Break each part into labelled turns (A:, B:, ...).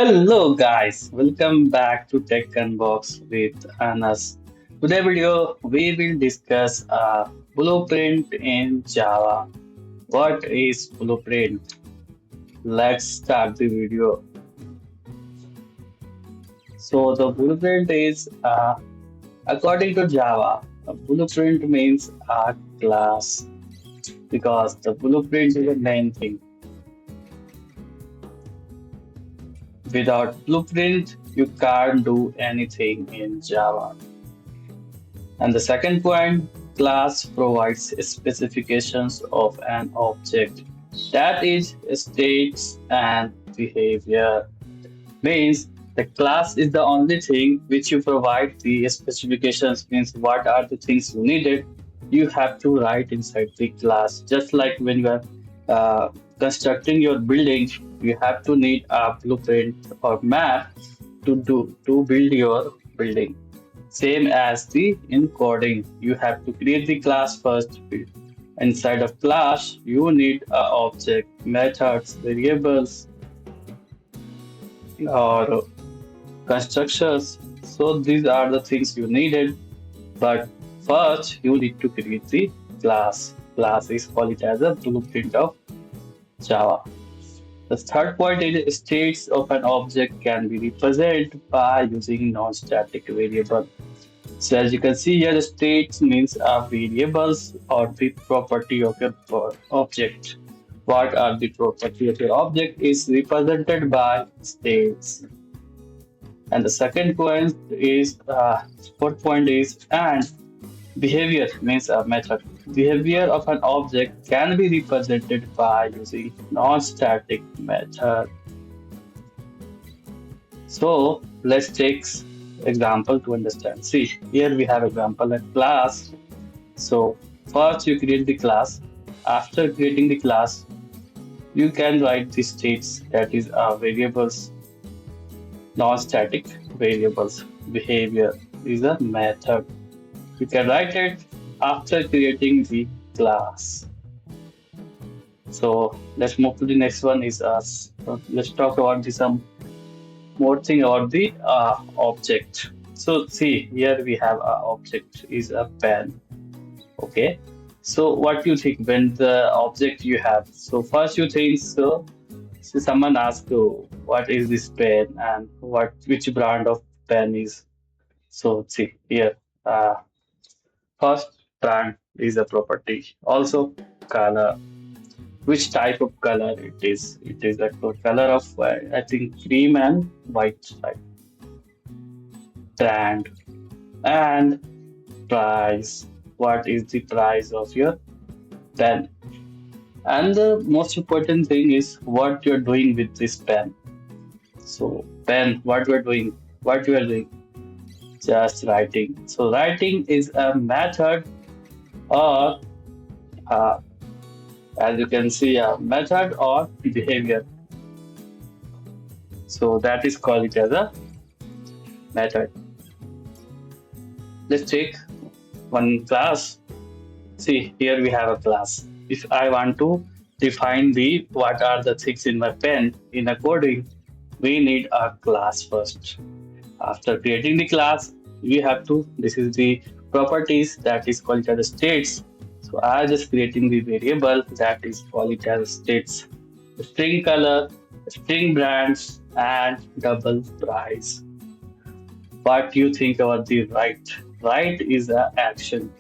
A: Hello guys, welcome back to Tech Unbox with Anas. Today video we will discuss a blueprint in Java. What is blueprint? Let's start the video. So the blueprint is according to Java, a blueprint means a class because the blueprint is the main thing. Without blueprint, you can't do anything in Java. And the second point, class provides specifications of an object. That is states and behavior. Means the class is the only thing which you provide the specifications, means what are the things you needed. You have to write inside the class. Just like when you are uh, constructing your building, you have to need a blueprint or map to build your building. Same as the encoding, you have to create the class first. Inside of class, you need a object, methods, variables, or constructors. So these are the things you needed. But first, you need to create the class. Class is called as a blueprint of Java. The third point is states of an object can be represented by using non-static variable. So as you can see here, states means variables or the property of your object. What are the property of your object is represented by states. And the second point is fourth point is and behavior means a method. Behavior of an object can be represented by using non-static method. So let's take example to understand. See, here we have example at class. So first you create the class. After creating the class, you can write the states, that is variables, non-static variables. Behavior is a method. You can write it after creating the class. So let's move to the next one. Is let's talk about some more thing about the object. So see, here we have a object is a pen. Okay. So what you think when the object you have? So first you think so. So someone asks you what is this pen and what which brand of pen is. So see here. First brand is a property. Also color. Which type of color it is? It is a color of I think cream and white type. Brand and price. What is the price of your pen? And the most important thing is what you're doing with this pen. So pen, what you are doing, just writing. So writing is a method or uh, as you can see a method or behavior. So that is called it as a method. Let's take one class. See here we have a class. If I want to define the what are the things in my pen in a coding, we need a class first. After creating the class, we have to, this is the properties that is called as states. So I just creating the variable that is called as states. String color, string brands, and double price. What you think about the write? Write is a action,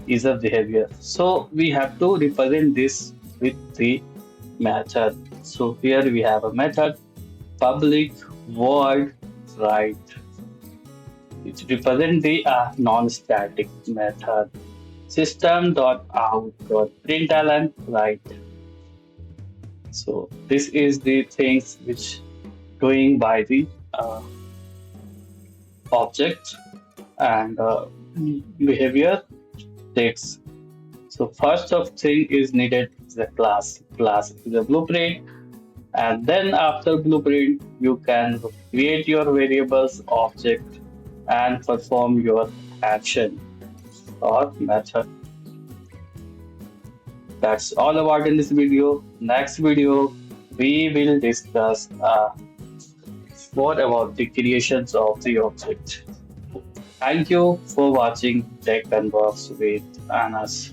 A: is a behavior. So we have to represent this with the method. So here we have a method, public void write. It represents the non-static method. System.out.println write. So this is the things which doing by the object and behavior takes. So first of thing is needed is the class. Class is a blueprint, and then after blueprint you can create your variables object and perform your action or method. That's all about in this video. Next video we will discuss What about the creations of the object? Thank you for watching Tech Unbox with Anas.